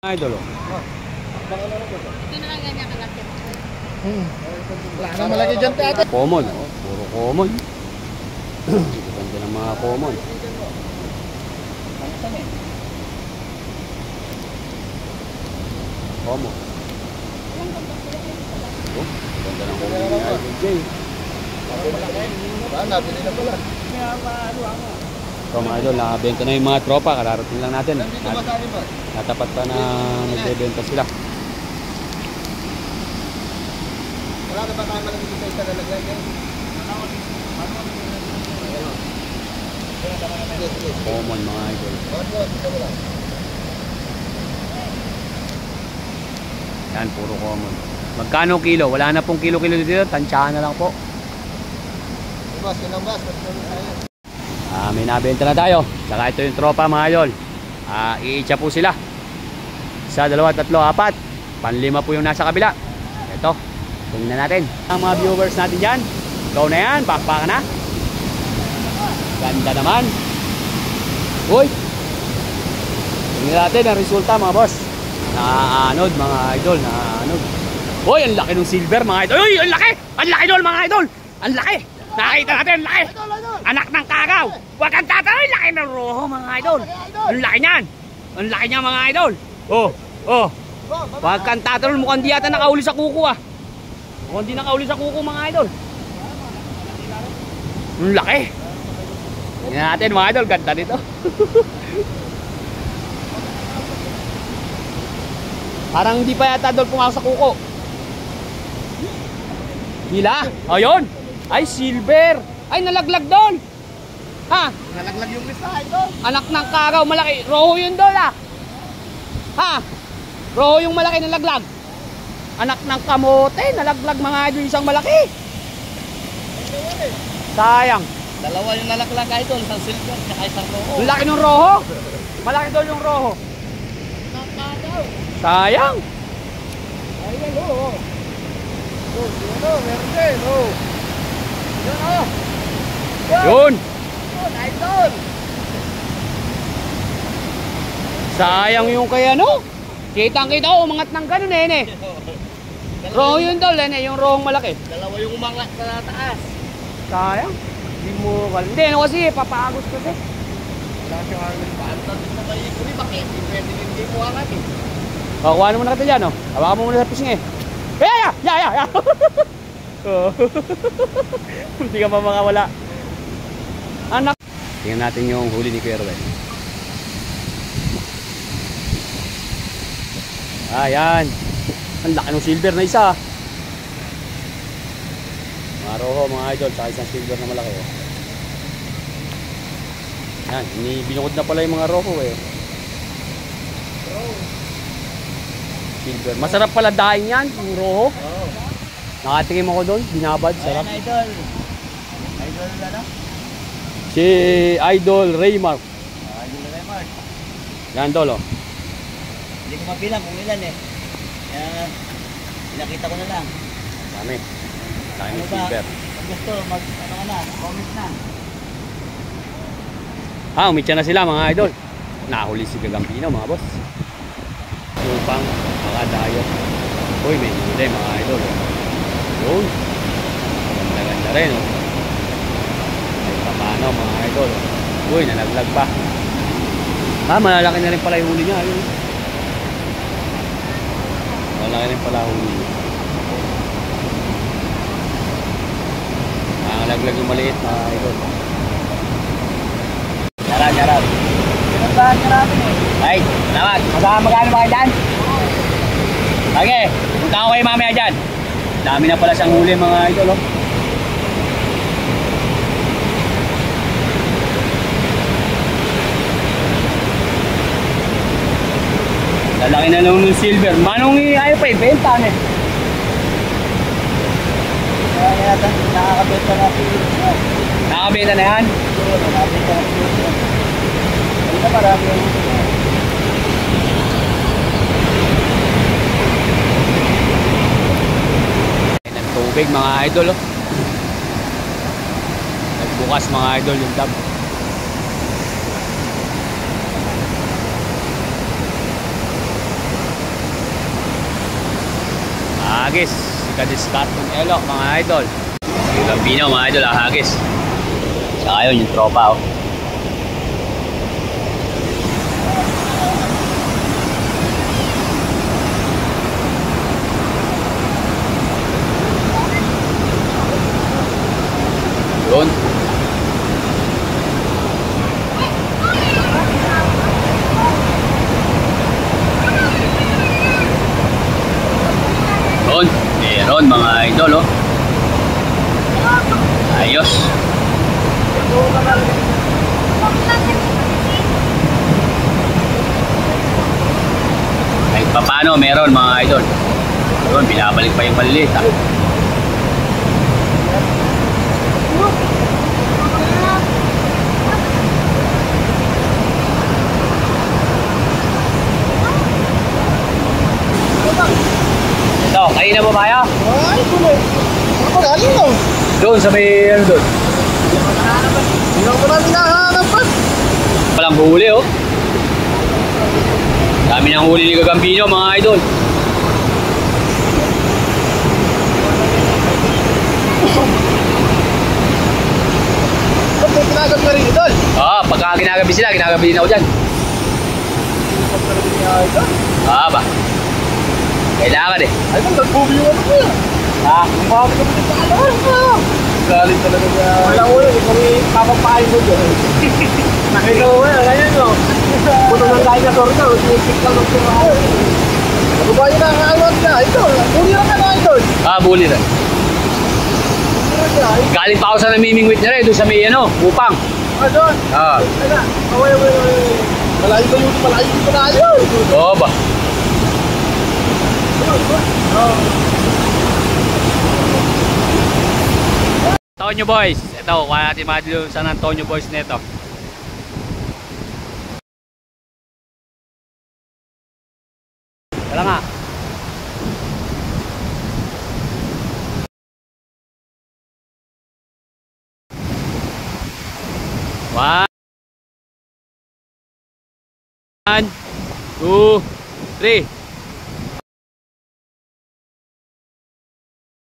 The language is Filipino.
Idol. Ito na lang ganyan kalaki. Wala na malaki dyan ate. Common, oh. Puro common. Ganda ng mga common. Common. Oh, ganda ng common ni Idol Jay. Nabili na pala. So mga idol, nakabenta na yung mga tropa. Kararating lang natin. Dito ba sa akin ba? Natapat pa na nagbebenta sila. Wala na ba tayo malaki dito sa isa na lagyan yan? Common mga idol. Yan, puro common. Magkano kilo? Wala na pong kilo-kilo dito. Tansyahan na lang po. Boss, yun ang boss. May nabenta na tayo. Saka ito yung tropa mga idol. Iitsa po sila. 1, 2, 3, 4. Panlima po yung nasa kabila. Ito. Tingnan natin. Ang mga viewers natin dyan. Ikaw na yan. Bakbaka na. Ganda naman. Uy. Tingnan natin ang resulta mga boss. Naaanod mga idol. Naaanod. Uy, ang laki ng silver mga idol. Uy, ang laki. Ang laki idol mga idol. Ang laki. Nakita natin, ang laki. Anak ng kagaw. Huwag kang tatay. Laki ng roho mga idol. Ang laki niyan. Ang laki niya mga idol. Oh, oh. Huwag kang tatay. Mukhang di yata nakauli sa kuko ah. Mukhang di nakauli sa kuko mga idol. Ang laki. Tingnan natin mga idol. Ganda nito. Parang hindi pa yata doon pumasok sa kuko. Hila. Ayun. Ay, silver. Ay, nalaglag doon. Ha? Nalaglag yung lista idol. Anak ng kagaw, malaki. Roho yun doon ah. Ha? Roho yung malaki nalaglag. Anak ng kamote, nalaglag mga idol isang malaki. Sayang. Dalawa yung nalaglag idol. Isang silver at isang roho. Ang laki ng roho. Malaki doon yung roho. Sayang. Ayun o. Meron din o. Yun o. Yun. Idol. Sayang yung kaya no. Kitang kita ko, umangat ng ganun eh. Roho yun daw, yung rohong malaki. Dalawa yung umangat sa taas. Sayang. Hindi mo kal. Hindi, ano kasi, papagos kasi. Wala siyang hangin. Paantan din na kayo ikuli. Bakit? Pwede hindi mo angat eh. Kuha mo na kita dyan, no? Hawakan mo muna sa pising eh. Ya! Hindi ka pa makawala. Anak. Tingnan natin yung huli ni Kuya Ruel. Ayan. Ang laki ng silver na isa. Mga roho, mga idol. Saka isang silver na malaki. Oh. Yan. Binukod na pala yung mga roho eh. Silver. Masarap pala daing yan. Yung roho. Oo. Nakatingin ako doon. Binabad. Sarap. Ayan idol. Idol na. Si Idol Raymar. Idol Raymar. Yan dolo. Hindi ko mabilang kung ilan eh. Kaya pinakita ko na lang. Dami. Dami Ano ng ba? silver. Kung gusto, ano ka na, comment na. Umitsa na sila mga idol. Nahuli si Gagampino mga boss. Upang makadayo. Uy, may huli mga idol. Yun. Ganda-ganda rin. Oh. May pamano mga idol. Uy, nalaglag pa. Malalaki na rin pala yung huli niya. Ayun. Malalaki rin pala huli niya. Nalaglag yung maliit mga idol. Nyarap. Pinagbahan ka natin eh. Ay, salamat. Magkano ba kayo dyan? Okay, punta ako kayo mamaya dyan. Dami na pala siyang huli mga idol. Oh. Lalaki na lang ng silver. Manong ayaw pa ibenta eh. Kaya yata, nakakabenta na si Nakabenta na yan? nakakabenta na si Ay na marami yung Ng tubig mga idol. Oh. Nagbukas mga idol yung dam. ahagis. Si Kadiscarton Elo, mga idol. Yung Gambino, mga idol, ahagis. Saka yun, yung tropa, oh. Yun. Yun. Meron, mga idol, oh. Ayos. Kahit pa paano, meron, mga idol. Yun, binabalik pa yung maliit, ha. Ito, kayo na ba tayo? Ay, tuloy. Ako galing mo. Doon sa may ano doon. Hindi ako namin nakahanap pa. Palang huli, oh. Dami ng huli ni Gagambino, mga idol. Ba't may tinagap na rin idol? Pagka ginagabi sila, ginagabi din ako dyan. Ba't na rin niya idol? Ba? Kailangan eh. Ay, kung nagbubi yung ano ko yan. Ang bakit ka pa sa ano? Galing talaga niya. Wala ko yun, kung ipapapain mo dyan. Nakita ko yan, ganyan no. Puno ng dinosaur na, sinipik lang ng sura. Ano ba yun ang aywan niya? Idol, buli lang ka na idol. Buli rin. Galing pa ako sa namimingwit niya rin, doon sa may ano, upang. Doon? Ah. Ano? Away. Malayo ba yun? Malayo pa na yun. Oo ba? Antonio Boys. Ito, kuha natin mga dilo sa Antonio Boys nito. Tala nga. One, two, three.